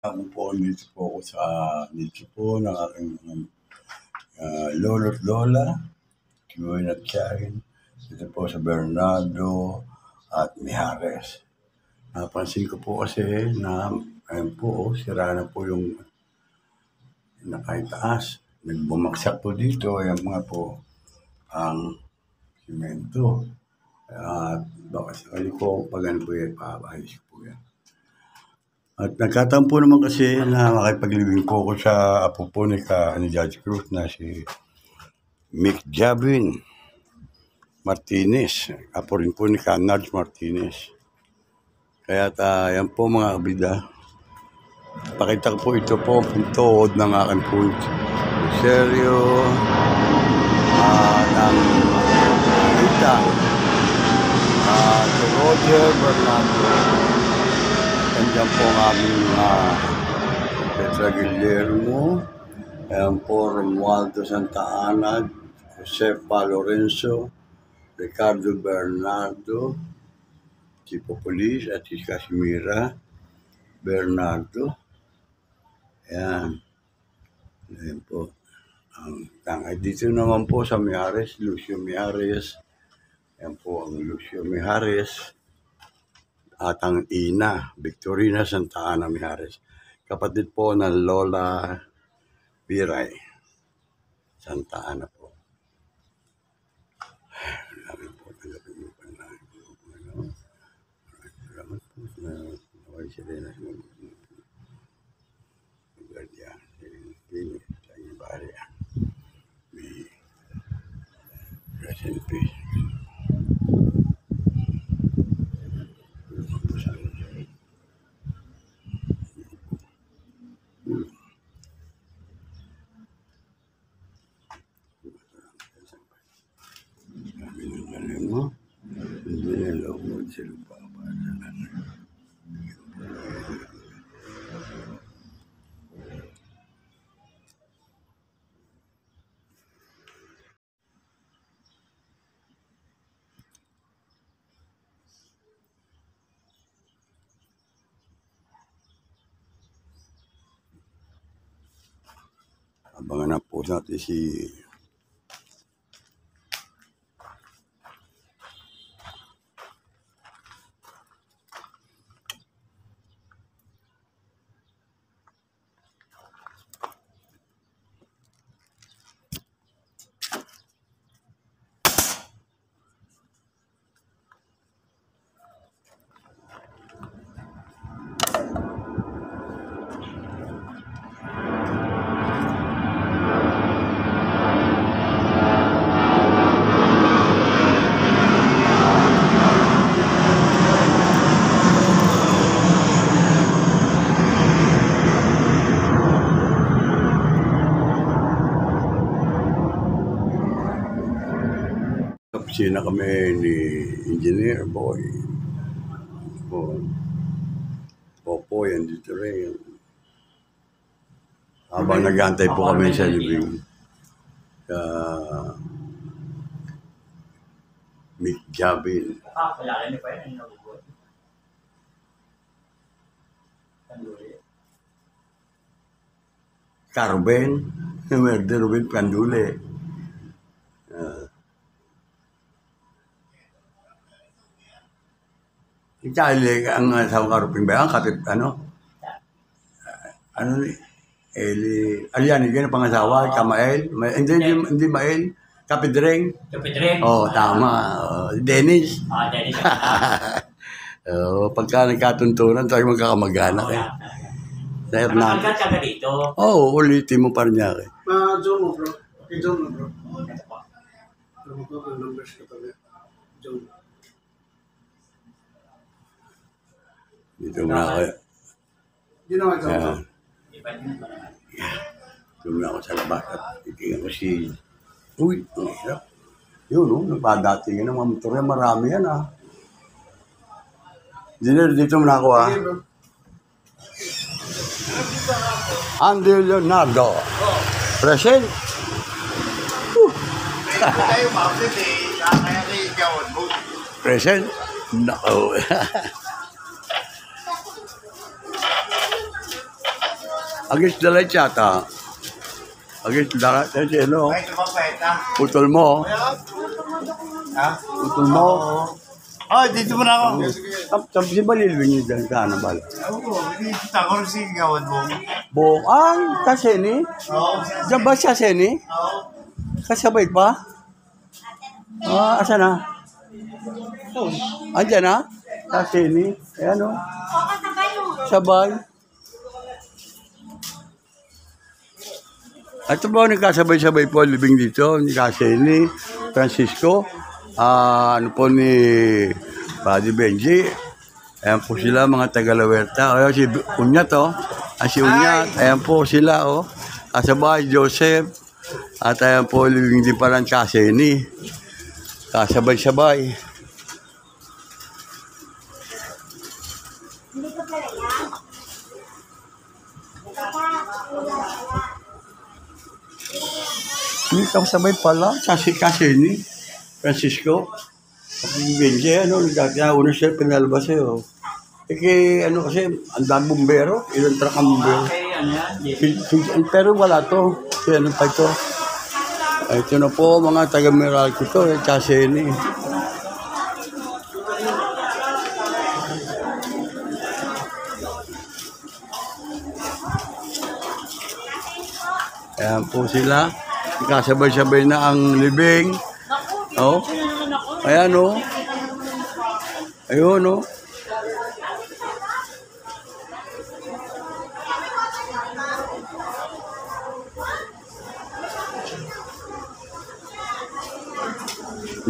Ako po, dito po ng aking lolo't lola, Kiwin at Tiyahin, dito po sa Bernardo at Mijares. Napansin ko po kasi na, ayun po, sira na po yung nakaitaas. Nagbumaksak po dito, ayan mga po, ang simento. At baka sakali po, pag ano po yan, papaayos po yan. At nagkataon po naman kasi na makipaglibing po ako sa apo po ni Judge Cruz na si Mick Javin Martinez. Apo rin po ni Nards Martinez. Kaya yan po mga kabida. Pakita ko po ito po ang tuhod ng aking po. Seryo ng Rita Roger Bernardo. Nandiyan po ang aming Petra Guillermo. Ayan po Romualdo Santa Ana, Josefa Lorenzo, Ricardo Bernardo, Chico Police at si Casimira Bernardo. Ayan. Ayan po. Dito naman po sa Mijares, Lucio Mijares. Ayan po ang Lucio Mijares. At ang ina, Victorina Santa Ana Mijares. Kapatid po ng Lola Biray Santa Ana po. Salamat po. Tanggapin mo pa na. Salamat po. Naway sila na Guardian. Pili sa Ibari. May rest in peace. Abangan na po natin si Sina kami ni Engineer Boy. Popo yan dito rin. Habang nag-aantay po kami sa living. Mick Javin. Kilala niyo pa yan? Ano nabubuhay? Carben. Merde Ruben Candule. Itali ang sa Karuping ba? Ang katip, ano ni? Alian, yun ang pangasawa, Kamael. Hindi Mael. Kapidreng. Oh, tama. Dennis. Dennis. Pagka nagkatuntunan, tayo magkakamag-anak eh. Sa Hernan. Nakagkat ka ba dito? Oo, ulitin mo pa rin niya eh. John mo bro. Okay, John mo bro. Ito po. Alam mo ko ang numbers ko tabi. John. Dito muna ako. Hindi naman John. Dito muna ako sa labas at titingnan ko si... Uy, ang hirap. Yun, nagpadatingin ng mga motor yan. Marami yan, Dito muna ako, Okay, bro. Andy Leonardo. Present. Tayo maulit kaya kayo gawin mo. Present. No. Against the light yata. Against the light. Ano? Ay, ito pa peta. Putol mo. Ha? Putol mo. Oh, dito mo na ako. Tapos si Balilwin yung dyan ka na bala. Oo, dito ako rin si Gawad mo. Buong, kaseni? Oo. Diyan ba siya, Seni? Oo. Kasabay pa? Asa na? Andyan na? Kaseni? Ayan o. Sabay. Ito ba nagkasabay-sabay po living dito? Ni Kaseni, Francisco, ano po ni Buddy Benji. Ayan po sila mga taga-Lawerta. Ayan si Unyat si Unyat. Ayan po sila kasabay Joseph. At ayan po living din pa ng Kaseni. Kasabay-sabay. Hindi kasabay pala. Kaseni. Francisco. Benji, nagkakauna siya pinalabas kasi, ang dami bumbero, ilang truck ang bumbero. Okay, ano yan? Pero wala to. Kaya ano pa ito? Ito na po, mga taga-Meralco to, Kaseni. Ayan po sila. Kasabay-sabay na ang libing. Ayan Ayun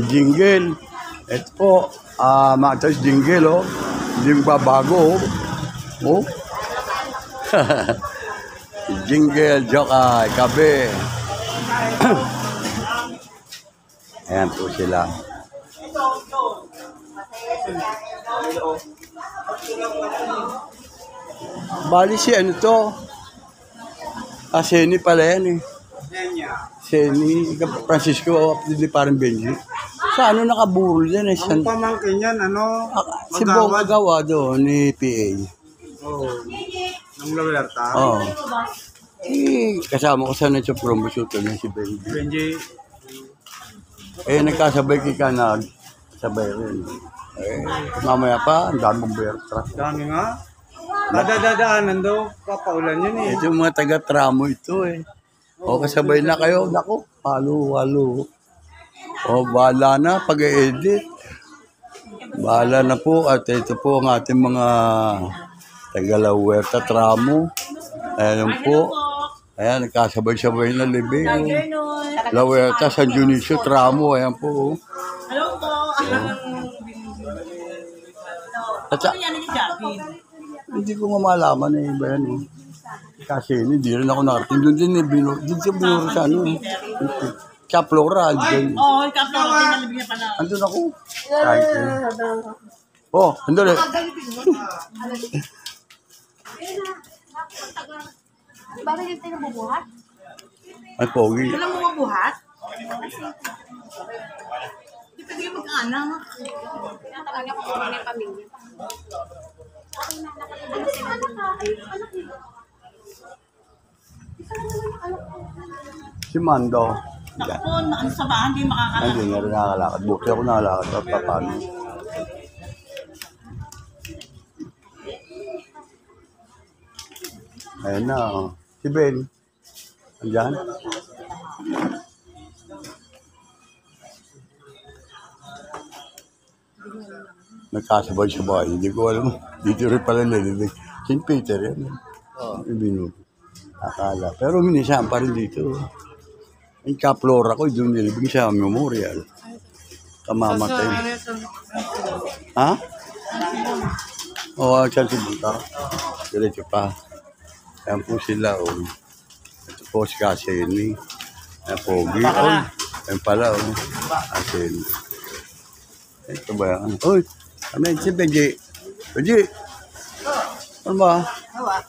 Jingle. Ito po, matas jingle Hindi babago Jingle, Jokay, Kabe. Ayan po sila. Bali si ano to? Seni pala yan Seni, Francisco, hindi parang Benji. Sa ano nakaburol yan Ang pamangkin yan, si Bong Agawa doon ni PA. Oo. Ng Lawerta. Oo. Kasama ko sa nature promotion to na si Benji. Benji. Nagkasabay kika na sabay rin. Mamaya pa, ang dami mong bear truck. Dami nga. Nadadadaanan daw, papaulan yun Ito yung mga taga-tramo ito kasabay na kayo. Naku, halo. Bahala na pag-edit. Bahala na po. At ito po ang ating mga taga-Lawerta tramo. Ayan po. Ayan, nagkasabay-sabay na libing. Lawerta, San Dionisio, tramo. Ayan po. Hello po. Hindi ko nga malaman ba yan Kasi hindi rin ako nakarating. Doon din binuro sa Kaplora. Oo, Kaplora. Pinalibig niya pala. Andun ako. Andun Bakit yung tayo nabubuhat? Ay, pogi. Wala mo mabuhat? Hindi pwede yung mag-anak. Talaga ko kung may pamilya. Si Mando. Naku, ano sa bahan, hindi makakalak. Hindi nga rin nakakalakad. Buti ako nakakalakad. Paano? Ayun na. Si Ben. Andiyan? Nagkasabay-sabay. Hindi ko alam. Dito rin pala nilibig. St. Peter yan. Ibinuto. Akala. Pero minsan pa rin dito. Yung Kaplora ko, doon nilibig sa memorial. Kamamatay. Ha? Oo, saan si Bunta? Diretso pa. Ayan po sila. Ito po si Kaseni. Ayan po. Ayan pala. Kaseni. Ito ba yan? Uy! Amen, si Benji. Benji! Ano ba?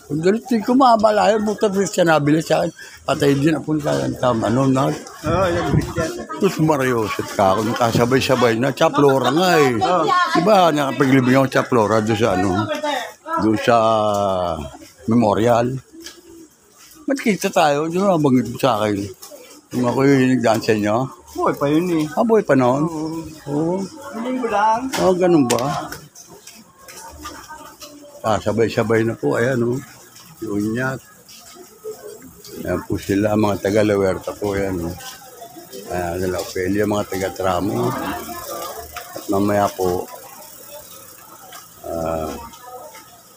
Kung dalitin ko maabala yun, buta rin siya nabili sa akin. Patay din ako ng tama. Tapos Mariosep ka ako. Kasabay-sabay na. Chaplora nga Diba nakapaglibing ako Chaplora doon sa doon sa memorial. Ba't kita tayo? Di ba nabanggit mo sa akin? Kung ako yung nagdaan sa inyo? Boy pa yun eh. Boy pa noon? Oo. Hindi ko lang. Ganun ba? Sabay-sabay na po, ayan o. Yung Unyat. Ayan po sila, mga taga-Lawerta po, ayan o. Ayan, nila Opelia, mga taga-Tramo. At mamaya po,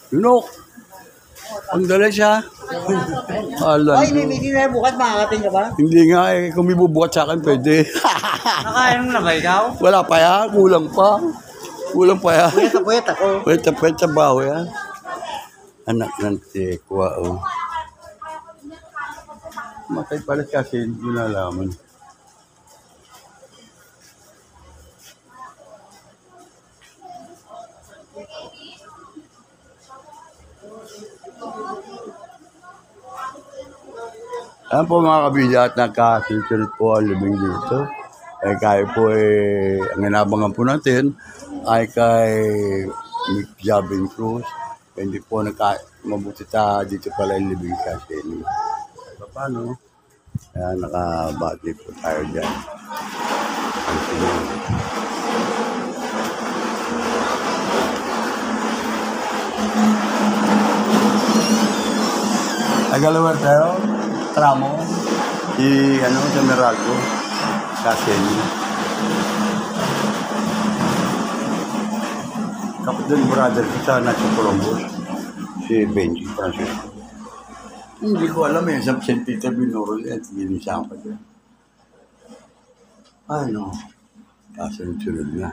Yunok! Ang dala siya. Ay, hindi na bukas makakating ka ba? Hindi nga eh, kung may bubukat sa akin, pwede. Nakain mo na ba ikaw? Wala pa yan, kulang pa. Kulang pa yan. Puyat ako. Pwede sa baho yan. Anak ng tekwa, oh. Matay pala kasi hindi nalaman. Ayan po mga kabidya at nagkasunod po ang libing dito. Kaya po ang inabangan po natin ay kay Mick Jabin Cruz. Hindi po mabuti dito pala yung libing kasi. Paano? Kaya nakabati po tayo dyan. Tagalawar tayo. Tramo. Sa Meralco. Kasi kapatid brother ko sa Nacho Columbus. Si Benji Francisco. Hindi ko alam sa St. Peter Binoro at ginisahan pa dyan. Kasunod na.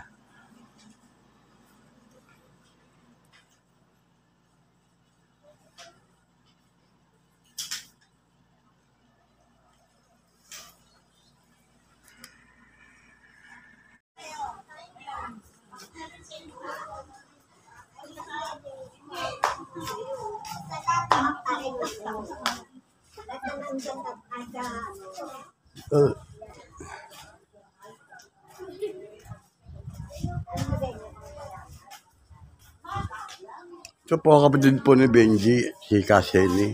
Ito po kapatid po ni Benji, si Kaseni.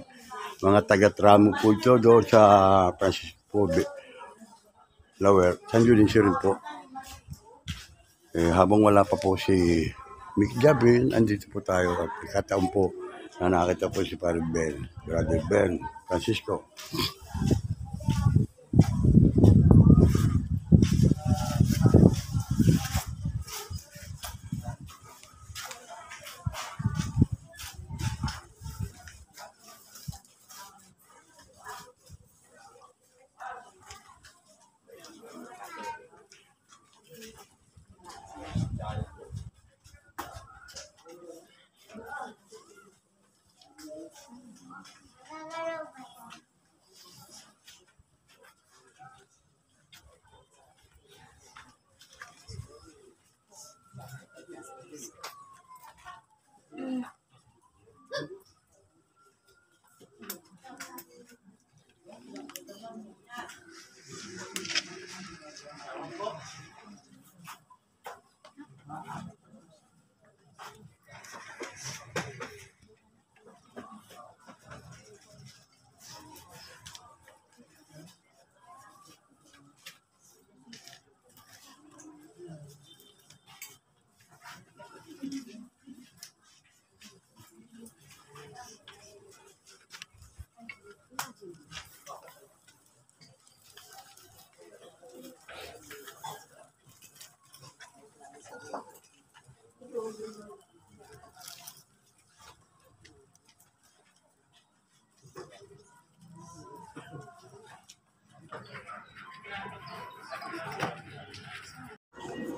Mga taga-Tramo po ito doon sa Francisco Lawer. San Dionisio rin po. Habang wala pa po si Mick Jabin, andito po tayo. Kataon po na nakita po si Brother Ben Francisco.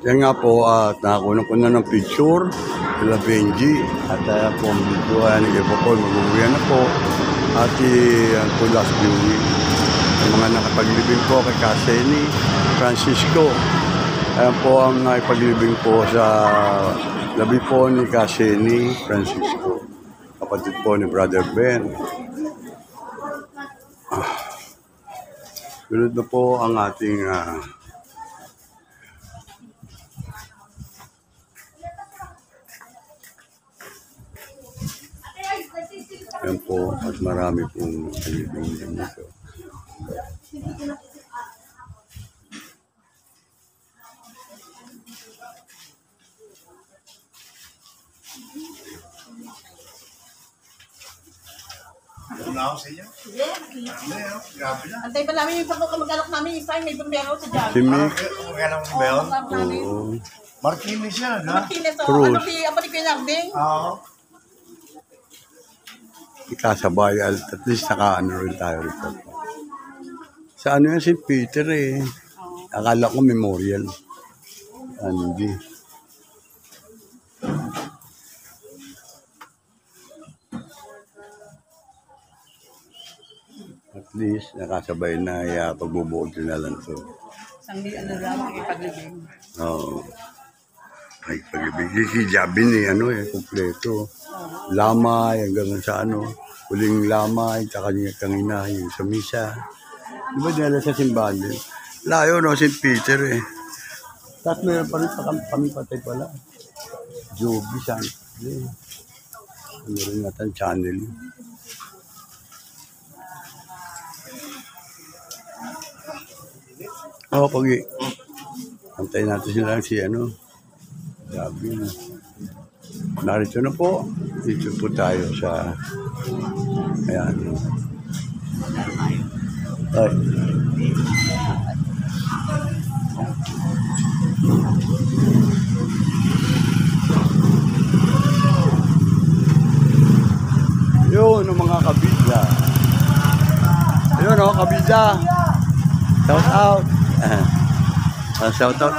Yan nga po at nakakunan ko na ng picture sila Benji at po ang video ni Evo po mag-uwi na po at po last viewing ang mga nakapaglibing po kay Kaseni Francisco. Ayan po ang ipaglibing po sa labi po ni Kaseni Francisco, kapatid po ni Brother Ben. Sunod na po ang ating yan po, at marami pong alibing dito. Una ako sa inyo. Sige. Grabe na. Antay pa namin yung pagkakamag-alok namin. Isa may bumbero sa dyan. Si Mick, Kumagana ko si Bel. namin. oo. Martinez yan, ha? Martinez, oh. Cruz. Ano si Abalik Pinagding? Oo. Ikasabay, at least naka-ano rin tayo rito. Sa ano yan, St. Peter eh. Akala ko memorial. Hindi. At least, nakasabay na pagbubuod na lang to. Isang ano lang, ipaglibing. Oo. Ay, pag-ibig. Si Jabin kompleto. Lamay, hanggang sa huling lamay, tsaka yung kangina, yung sa misa. Di ba dinala sa simbahan din? Layo, no, St. Peter eh. Tapos meron pa rin sa kami patay pala. Joby, Santos. Ano rin natin channel. Oo, pagi. Antayin natin sila si Sabi na. Narito na po. Dito po tayo sa ayan. Ay. Yun, ang mga kabida. Yun, kabida. Shout out. Shout out.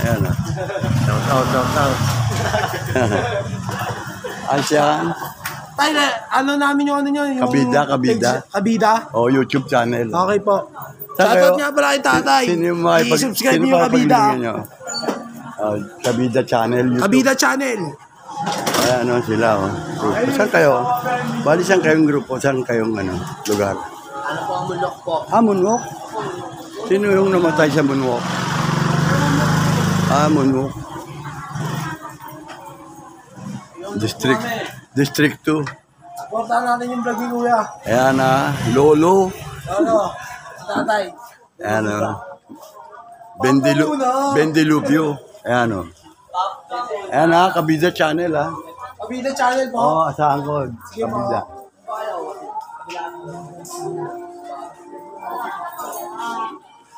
Ayan o. Shout out. Asyan. Tayo, ano namin yung yung... Kabida? O, YouTube channel. Okay po. Saan Shoutout kayo? nga pala kay tatay. Sino yung I-subscribe niyo yung Kabida. Kabida channel. YouTube. Kabida channel. Ayan sila o. Grupo. Saan kayo? Bali saan kayong grupo? Saan kayong lugar? Ano po ang mulok po? Munwok? Sino yung namatay sa Munwok? Munwok. District 2. Portahan natin yung vlog ni Kuya. Ayan Lolo. Ano? Tatay. Ayan Bendilupio. Ayan Ayan Kabida channel Kabida channel po. Oo, asahan ko. Kabida.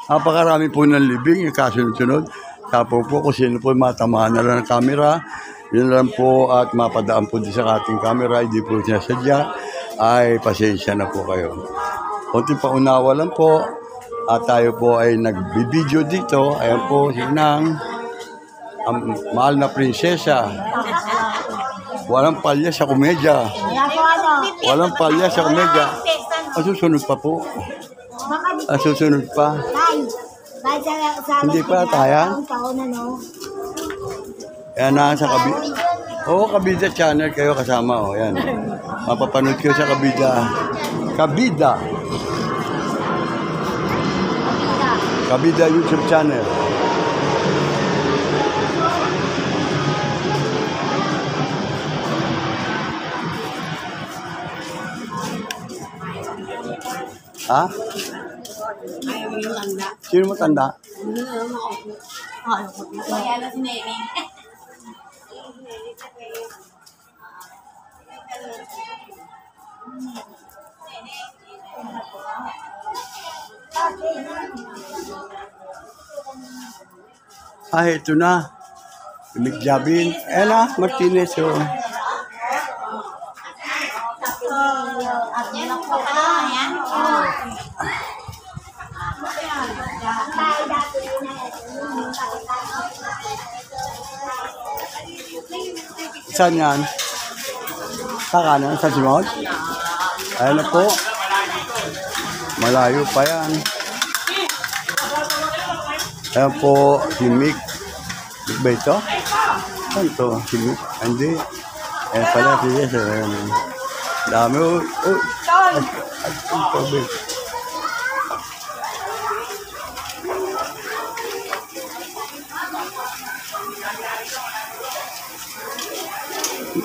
Napakarami po ng libing, kasunod-sunod. Tapos po kung sino po matamaan na lang ng camera, yun lang po at mapadaan po din sa ating camera, hindi po sinasadya, ay pasensya na po kayo. Kunting paunawa lang po at tayo po ay nagbibideo dito. Ayan po si Nang, ang mahal na prinsesa. Walang palya sa komedya. Walang palya sa komedya. Susunod pa po. Susunod pa. Hindi pa tayo. Ayan sa Kabida. Oo, Kabida channel kayo kasama. Ayan. Mapapanood kayo sa Kabida. Kabida YouTube channel. Ha? Sino matanda? Kaya na si Neneng. Ito na. Mick Jabin. Ella Martinez. Saan yan? Sa kanan? Sa Simon? Ayan na po. Malayo pa yan. Ayan po si Mick. Mick ba ito? Saan ito? Si Mick? Hindi. Ayan pala si Jess. Dami.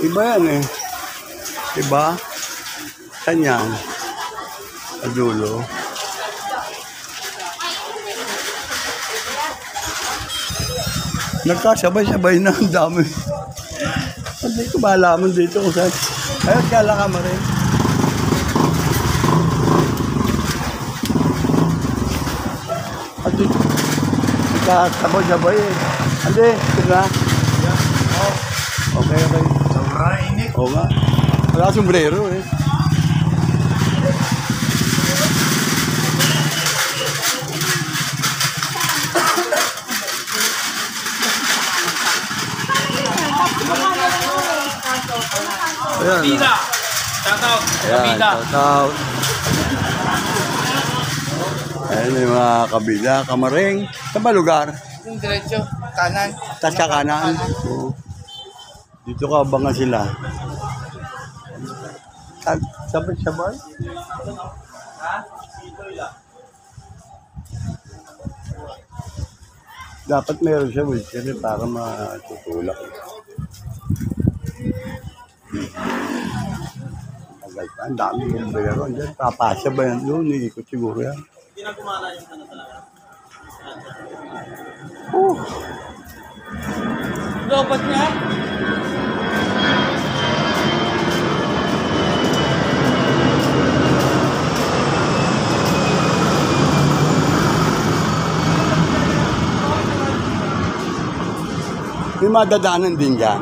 Iba yan eh. Diba? Saan yan? Sa dulo. Nagkasabay-sabay na ang dami. Hindi ko malaman dito kung saan. Ayun, kala ka mo rin. At dito, nagkasabay-sabay eh. Hindi, ito Okay. Sobrang init. Oo nga. Wala sombrero eh. Ayan. Kabida. Shoutout. Ayan, shout. Ayan yung mga kabida, kamaring. Saan ba lugar? Yung diretso. Kanan. Tas ka kanan. Oo. Dito ka abangan sila. Sabay-sabay. Dapat meron siya wheelchair para matutulak. Ang dami yung bayaro. Papasya ba yan doon? Iikot siguro yan. Hindi na gumala yung ano talaga. Dapat niya. May madadaanan din dyan.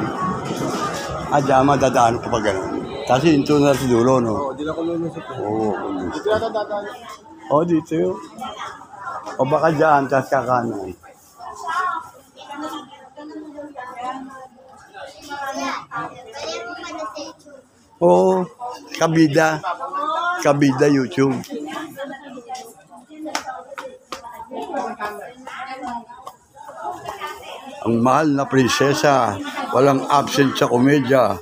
Dyan madadaanan ko pa gano'n. Kasi ito na si dulo, no? Oo, di na ko lulusot. Oo. Dito na dadaan. Oo, dito yun. O baka dyan, tas kakanan. Oo, kabida. Kabida YouTube. Ang mahal na prinsesa, walang absent sa komedya,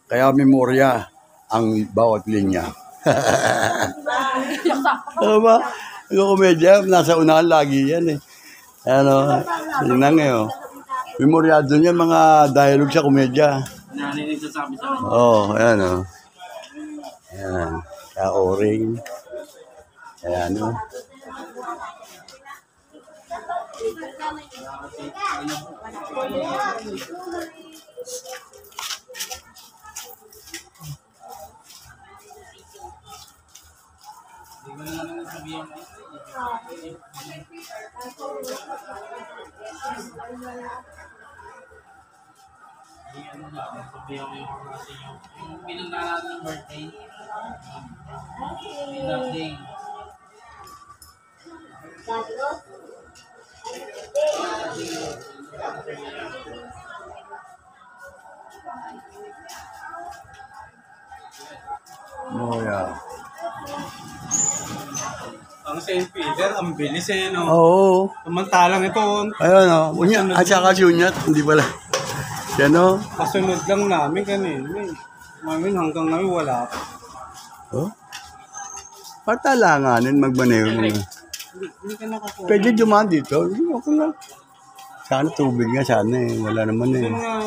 kaya memorya ang bawat linya. Ano ba? Yung komedya, nasa unahan lagi yan eh. Ano, yun lang eh. Oh. Memoryado niyan mga dialogue sa komedya. Narinig sa sabi sa akin. Oo, ayan o. Ayan, ka-o-ring. Ayan o. Yung pinuntahan ng birthday. Birthday. Oh, yeah. Ang St. Peter, ang bilis eh, no? Oo. Samantalang ito, Ayun o. Unya, at saka sunyat, hindi pala. Yan o. kasunod lang namin kanina eh. Mamin hanggang ngayon wala pa. Oh. Patalanganin magmaneho mo. Hindi ka nakakuha. Pwede dumaan dito. Okay lang. Sana tubig nga sana eh. Wala naman eh. Yung nga,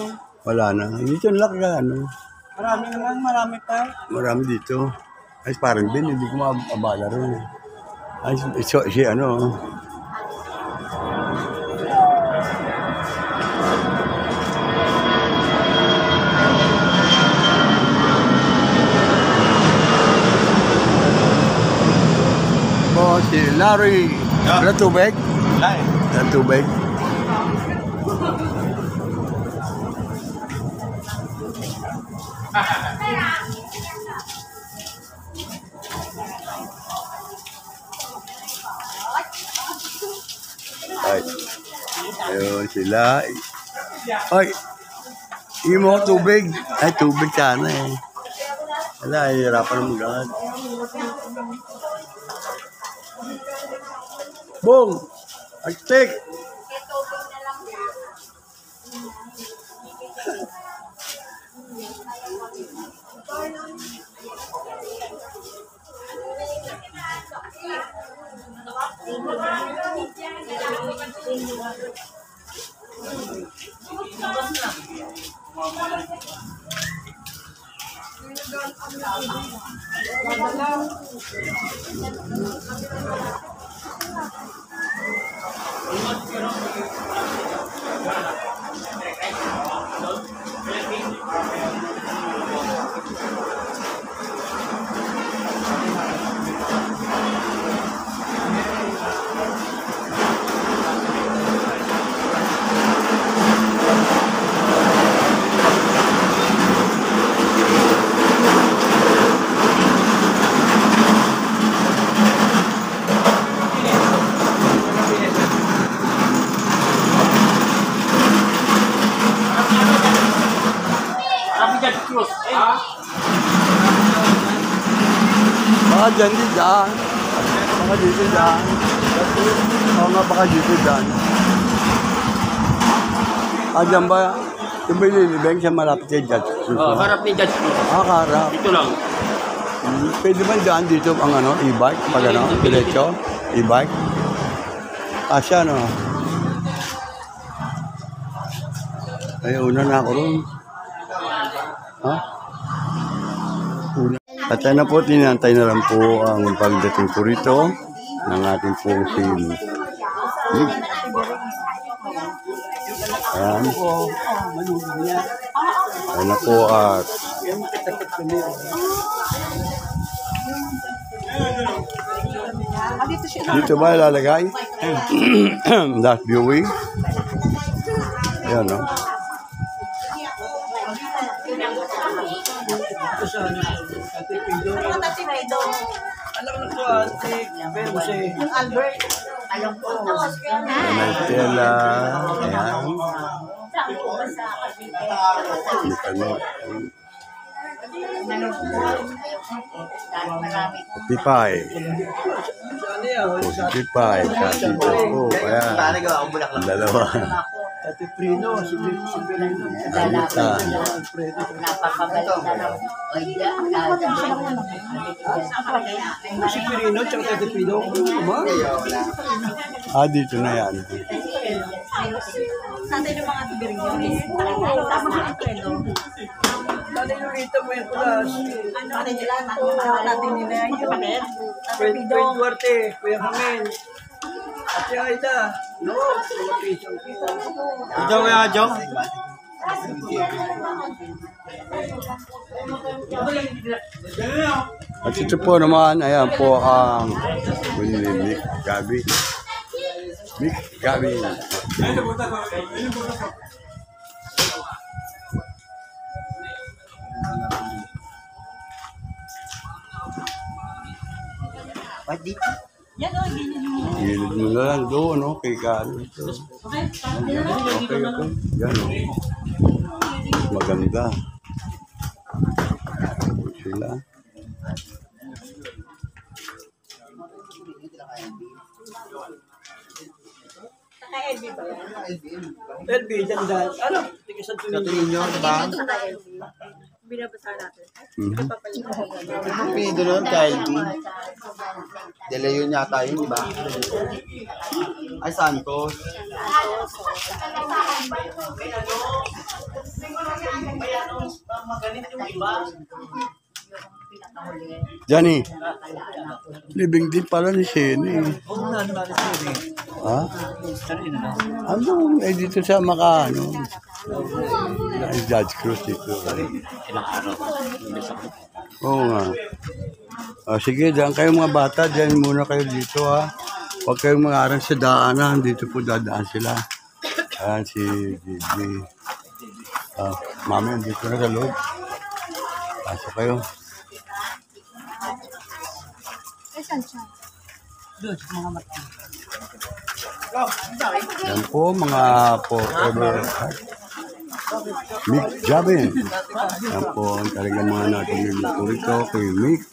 Wala na. Dito lang ka ano. marami naman, marami pa. Marami dito. Ay parang din. Hindi ko maabala rin eh. Ay si ano. Oh, si Larry. Wala tubig? Wala tubig. Ay. Ayun sila. Ay. Hindi mo tubig. Ay, tubig sana eh. Wala, hirapan na mag-agad. Bong! Agtik! Baka dyan din dyan. Baka dito dyan. Oo nga, baka dito dyan. Dyan ba? Yung ba yung siya malapit kay Judge Cruz? Harap ni Judge Cruz. Karap. Dito lang. Pwede ba dyan dito ang e-bike? Pag diretso? E-bike? Asya, no? Ay, una na ako ron. Ha? Una. At na po, tinantay na lang po ang pagdating po rito ng ating pong si Nick. Ayan. Ayan na po at dito ba ilalagay? That viewing. Ayan, no? Yung Albert. May tela. Ayan. Pipay. Pipay. Kasi po. Ayan. Ang dalawa. Ate Prino, si Prino. Alita. Si Prino, tsaka Ate Prino. Dito na yan. Saan yung mga tibiring yun? Tama na ang treno. Dali yung rita mo yung kulas. Ano nila? Natin nila yung kapatid. Pwede Duarte, Kuya Hamen. Ate Aida. No, mga piso. Ito kaya, Joe? At ito po naman, ayan po ang Mick Gabi. Mick Gabi. Yan o, ganyan yung... Gilid mo na lang doon, no? Kay Kano. Okay. Yan, no? Maganda. Sila. Naka-LB ba? LB, dyan dyan. Ano? Tingin sa Tulinyo. Binabasa natin. Ang pinido nun, KLB. De Leon yata yun, di ba? Ay, Santos. Johnny, libing din pala ni Shane. Ha? Ano? Eh, dito sa Makano. Ay, Judge Cruz dito. Oo nga. Sige, dyan kayo mga bata. Dyan muna kayo dito, ha. Huwag kayong mangarang sa daanan. Dito po dadaan sila. Ayan si Gigi. Mami, dito na sa loob. Pasok kayo. Yan po mga forever Mick Jabin. Yan po ang talagang mga natin niluto rito kay Mick.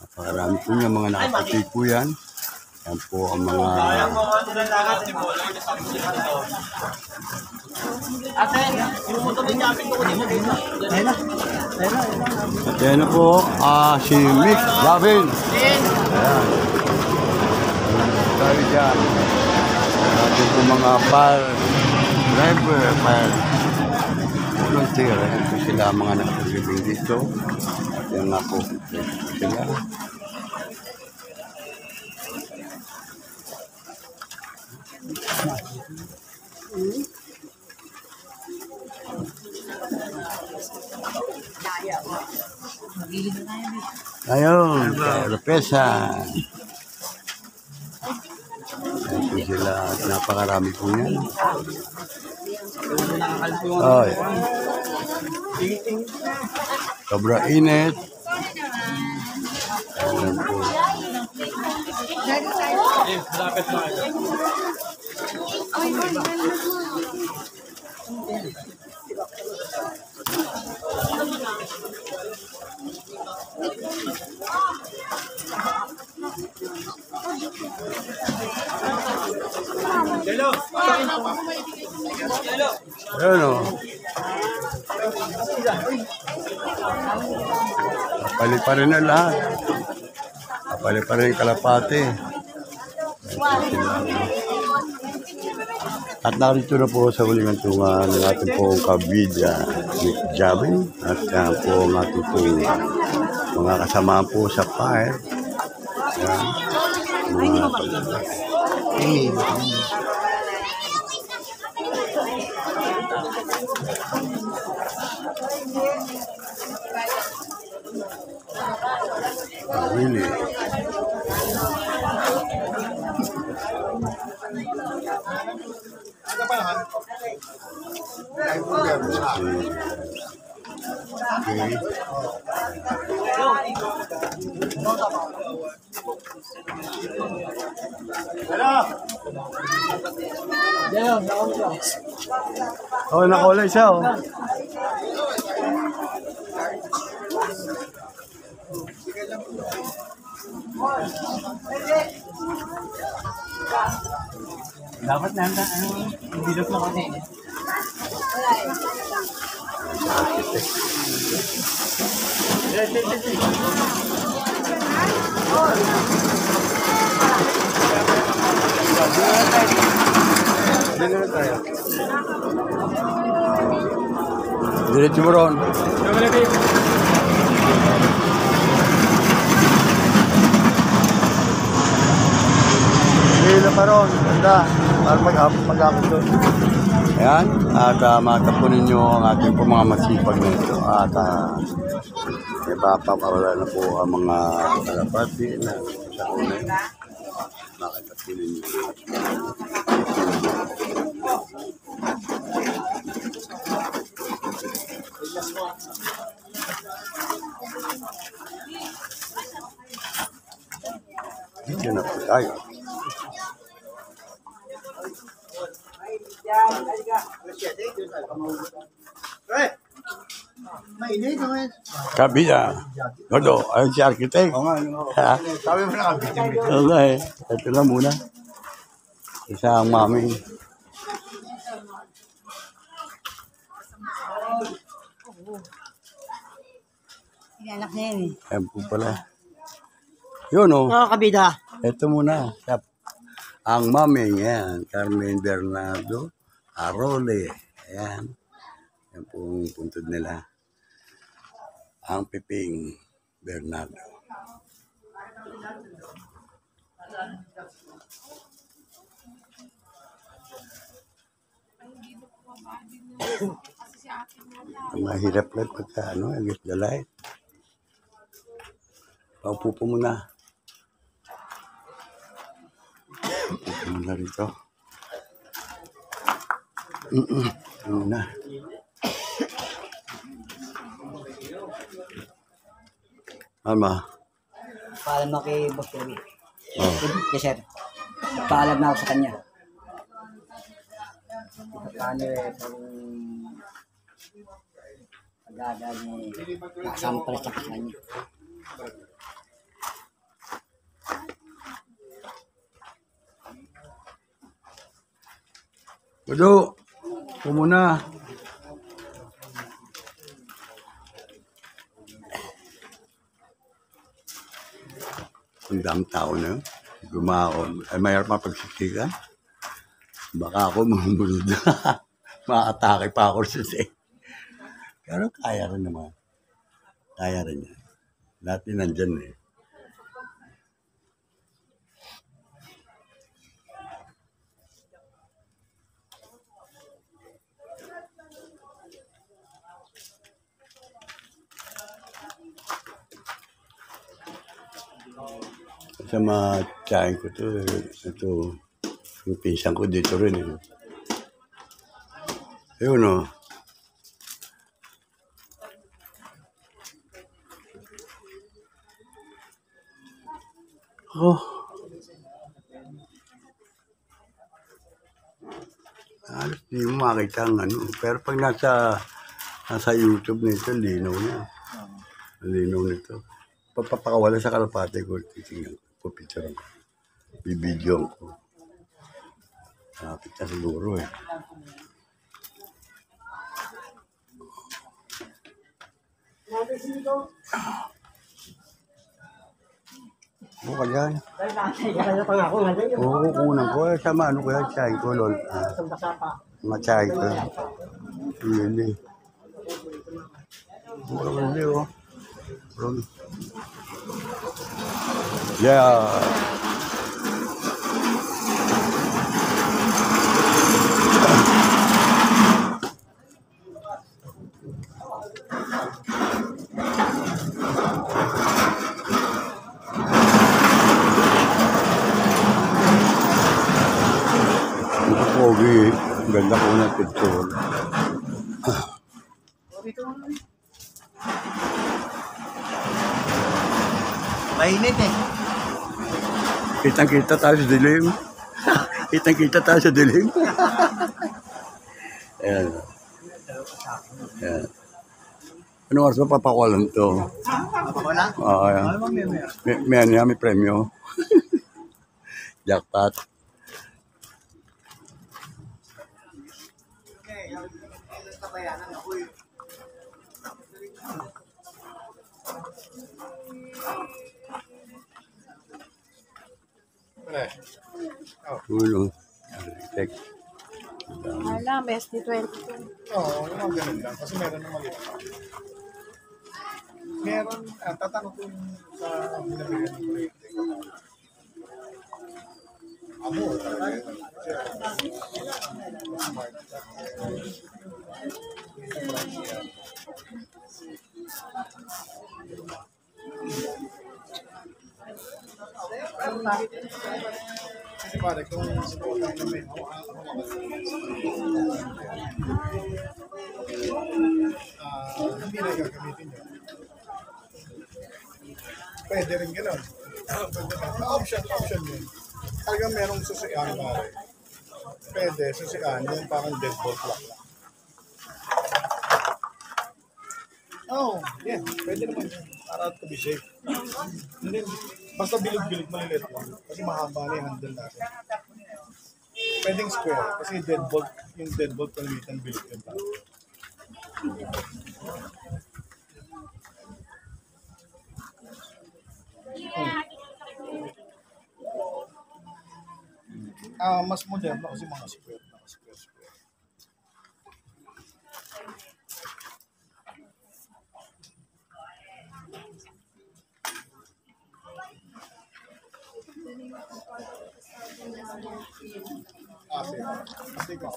Napakarami po niya mga nakapatid po yan. Yan po ang mga yan na po si Mick Jabin. Ayan. Tayo dyan. Natin po mga driver, volunteer. Ayan po sila mga nakapagibing dito. Yan nga po sila. Ayun, Lopeza. Ito sila at napakarami po yan. Ay. Sobra init. Ayan po. Ayun o. Kapali pa rin na lahat. Kapali pa rin yung kalapate. At narito na po sa huling tungan ng ating pong kabidya, Nick Javin. At yan po ang ating pong mga kasama po sa fire. Yan. Mga really? Okay. Oh, nakulay siya oh. Dapat nanda, bilog na kasi. Diretso mo ron. Hila pa ron. Ganda. Para mag-apos doon. Ayan. At matapunin nyo ang ating po mga masipag na ito. At ipapapawala na po ang mga kalapati na sa una. Makatapunin nyo. Dito na po tayo. Kabila. Godo, ayun si architect. Ha? Sabi mo na kami. Okay. Ito na muna. Isa ang mami. Anak niya yun eh. Ayan po pala. Yun o. Oo, kabida. Ito muna. Ang mami, yan. Carmen Bernardo Arole. Ayan. Yan po ang puntod nila. Ang Piping Bernardo. Mahirap lang pagka against the light. Paupo po muna. Paupo muna rito. Muna. Ama. Paalam na kay Boss Kirby. Oh. Yes, sir. Paalam na ako sa kanya. Paano kung pag-aagal ni nakasampal sa kanya. Gudo. Upo muna. Ang daming tao na gumaon. Ay mayroon pa pagsisikan. Baka ako mambulod. Makatake pa ako sa Pero kaya rin naman. Kaya rin yan. Lahat din nandyan eh. sa mga tsahin ko to. Ito, yung pinsan ko dito rin. Ayun o. Oh. Halos di mo makita ang ano. Pero pag nasa YouTube nito, linaw na. Linaw nito. Papakawala sa kalapate ko. Titingnan ko, picture ko. Bibidyo ko. Kapit na siguro eh. Buka dyan. Oo, kukunan ko. Sama ano ko yan, tsahin ko, lol. Mga tsahin ko. Yun eh. Buka hindi oh. Yeah. Pogi, ganda ko ng picture. Mainit eh. Kitang-kita tayo sa dilim. Kitang-kita tayo sa dilim. Ayan. Ayan. Ano oras ba papakulan to? Wala? Oo, ayan. May premyo. Jackpot. Ulo. Check. Wala, best ni 22. Oo, yung mga ganun lang. Kasi meron ng maliit. Meron, tatanong ko yung sa binabigyan ng kuryente. Amo, talaga. Kasi pare, kung sinuot tayo na may hindi na gagamitin yun. Pwede rin gano'n. Option yun. Talagang merong susian pare. Pwede, susian yung parang deadbolt lock lang. Oh, yeah. Pwede naman yun. Para to be safe. Hindi, basta bilog-bilog malilit lang. Kasi mahaba na yung handle natin. Pwedeng square. Kasi deadbolt, yung deadbolt kalimitan bilog yun lang. Mas moderno kasi mga square. Mga square. Sige ko.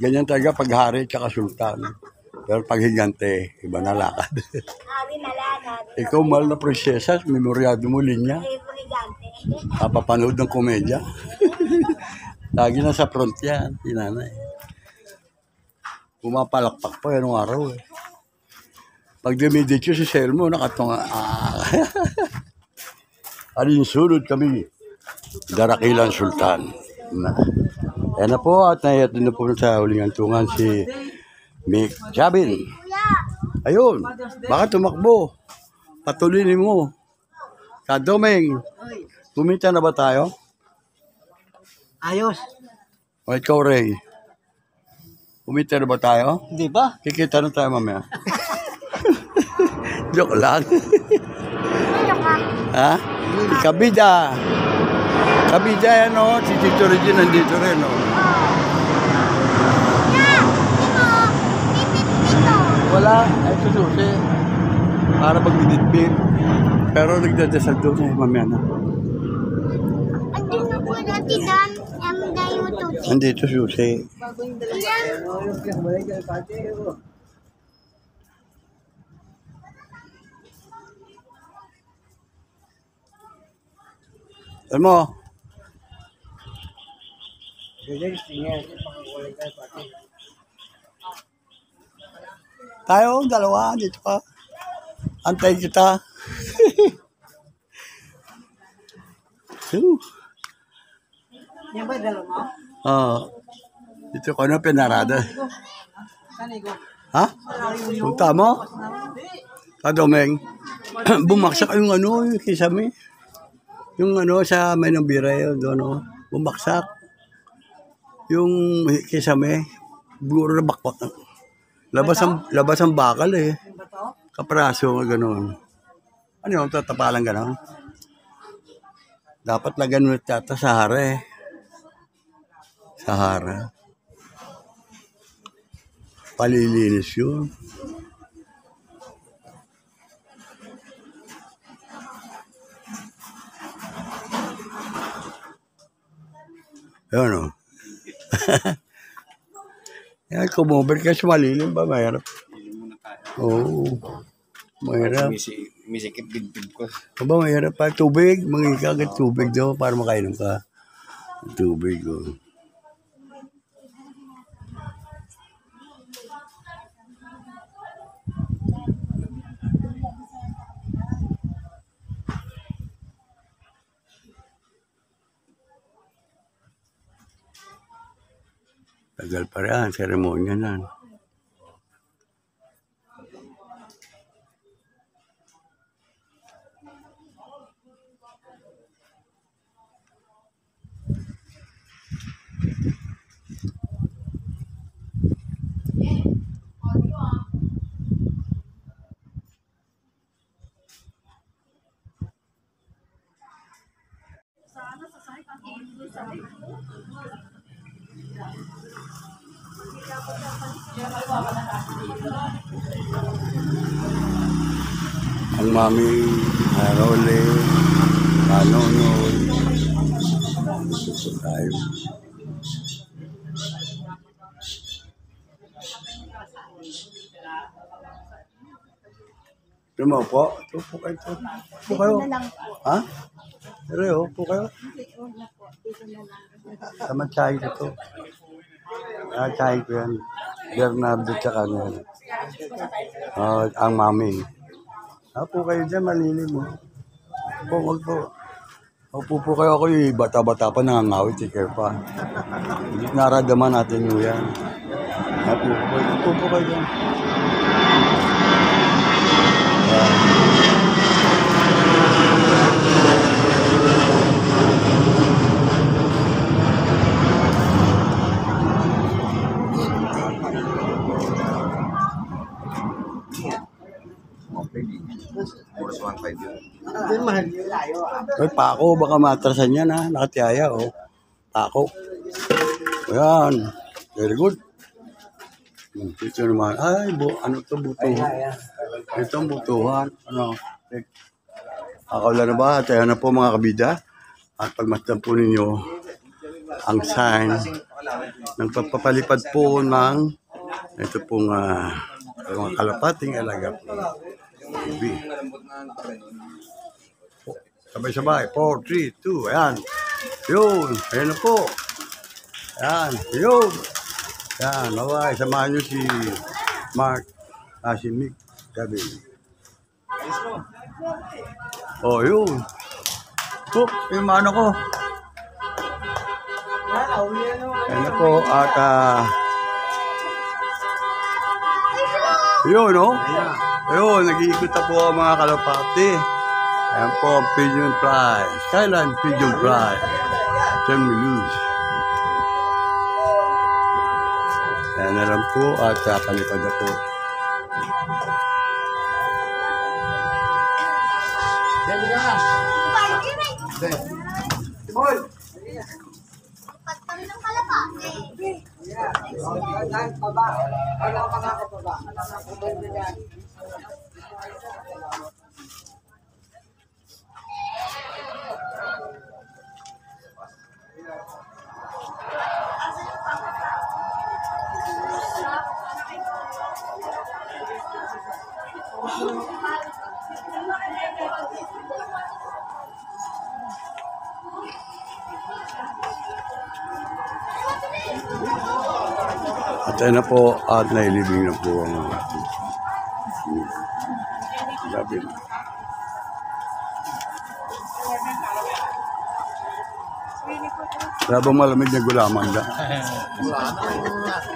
Ganyan talaga pag hari tsaka sultan. Pero pag higante, iba na lakad. Hari na lakad. Ikaw, mahal na prinsesa, memoryado mo linya. Kapapanood ng komedya. Lagi na sa front yan, tinanay. Pumapalakpak pa yan ng araw eh. Pag dumidityo si Selmo, nakatunga. Alin sunod kami. Darakilan Sultan. Yan na po at nahihatid na po sa huling antungan si Mick Jabin. Ayun, baka tumakbo. Patulinin mo. Kadomeng, kumita na ba tayo? Ayos. O ikaw, Ray. Kumita na ba tayo? Di ba? Kikita na tayo mamaya. Joke lang. Ano ka? Ha? Kabida. Kabida yan, oh. Si Tito Regine nandito rin, oh. Wala. Ay, sususi. Para magbiditbit. Pero nagdadasal doon eh, mamaya na. Andun na po dati Dan. Dahil mo tuti. Nandito susi. Alam mo? Tayo, dalawa, dito ka. Antay kita. Yan ba dalawa mo? Dito ko na pinarada. Ha? Punta mo? Kadomeng. Bumaksak yung ano, yung kisame. Yung ano, sa Maynobira yun, doon, oh. Bumaksak. Yung kisame. Buro na bakbak. Labas ang bakal eh. Kapraso, gano'n. Ano yung tatapalan gano'n? Dapat lagan mo tata Sahara eh. Sahara. Palilinis yun. Yun o. Yan, kumover ka sa malilim ba? Mahirap. Oo. Mahirap. Misikip bidbid ko. Aba, mahirap pa. Tubig. Mangingi agad tubig daw para makainom ka. Tubig. Oh. Tagal pa rin. Seremonya na. Ang mami, Harole, Manonoy, tayo. Tumaw po? Tupo kayo. Tupo kayo. Ha? Pero po kayo. Sama tsahin ko to. Tsahin ko yan. Bernardo tsaka nga. Ang mami. Po kayo dyan, malilim mo. Huwag po. Upo po kayo ako yung bata-bata pa nangangawit, tikir pa. Naradama natin yun yan. Upo po kayo dyan. Oras 1.5 yun. Ay, pako, baka matrasan yan ha. Nakatiyaya, oh. Pako. Ayan. Very good. Ito naman. Ay, ano to butuhan? Ito ang butuhan. Ano? Akala na ba? At ayan na po mga kabida. At pagmasdan po ninyo ang sign ng pagpapalipad po ng ito pong mga kalapating alaga po. Baby. Sabay-sabay. 4, 3, 2. Ayan. Yun. Ayan na po. Ayan. Yun. Ayan. Bye-bye. Samahan nyo si Mark. Si Mick. Sabi. Oh, yun. Cook. Yung mano ko. Ayan na po. At yun, no? Ayun, nag-iikot na po ang mga kalapati. Ayan po ang pigeon fly. Skyline pigeon fly. Diyan we lose. Ayan na lang po at palipad na po. Pagtang ng kalapate. At ayun na po, at nailibing na po ang gabi. Wala bang malamig na gulaman da?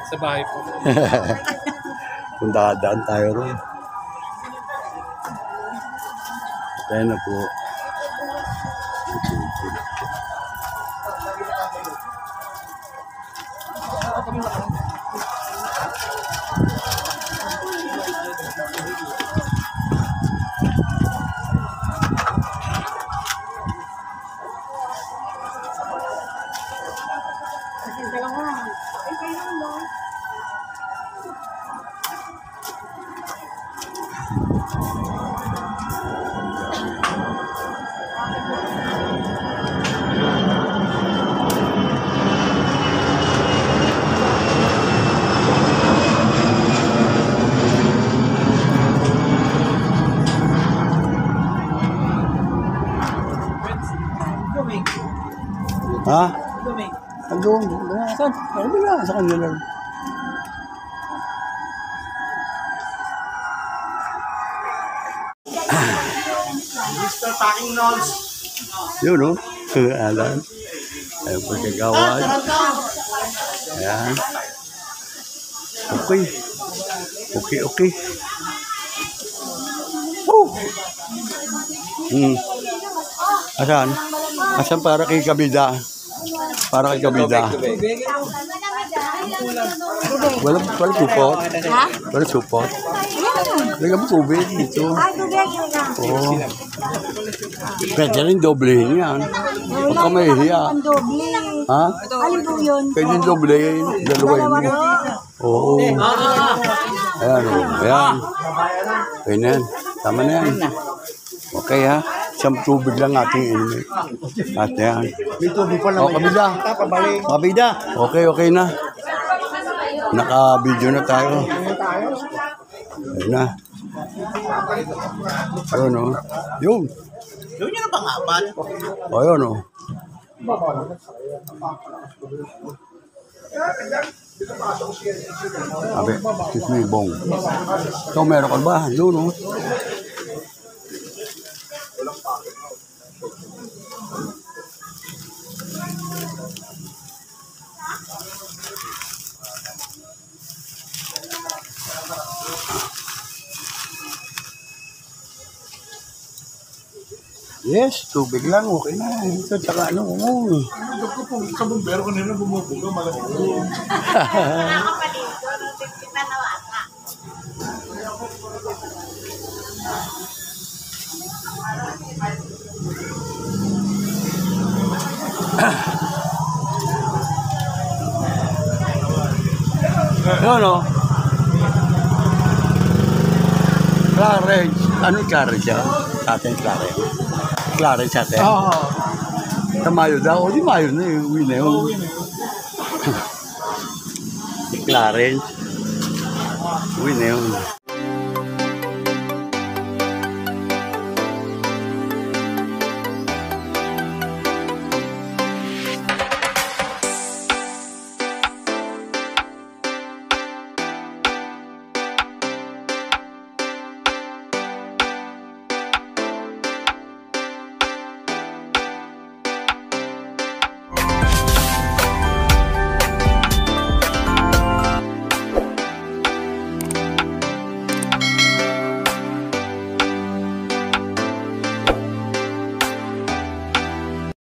Sa bahay po. Kung dadaan tayo ron. At ayun na po. Ha? Doon. Saan? Wala. Sa kanya lang. Mr. Packing Nolls. Yun, no? Alan. Ayun po siya gawad. Ayan. Okay. Okay. Oh! Asan? Asan para kay Kabida? Para kay Kabida. Walang support? Ha? Walang support? Lagyan mo tubig dito. Oo. Pwede rin doblehin yan. Huwag ka mahihiya. Ang doble. Ha? Alin po yun? Pwede yung doblehin. Dalawain mo. Oo. Ayan o. Ayan. Okay na yan. Tama na yan. Okay ha. Isang tubig lang ating inumin. At yan. May tubig pa O, Kabida. Kabida. Okay na. Naka-video na tayo. Ayun na. Ayun o. Yun. Gawin niyo na pang-apat. Ayun o. Sabi, excuse me, Bong. Ikaw meron ka ba? Doon o. Yes, tubig lang, okay na. Ito, tsaka ano, Sa bumbero kanina bumubuga, malamig. Yun o. Clarence. Ano Clarence yan? Sa atin, Clarence. Clarence sa atin. Oo. Sa Mayo daw. O di Mayo na yun. Uwi na yun. Clarence. Uwi na yun.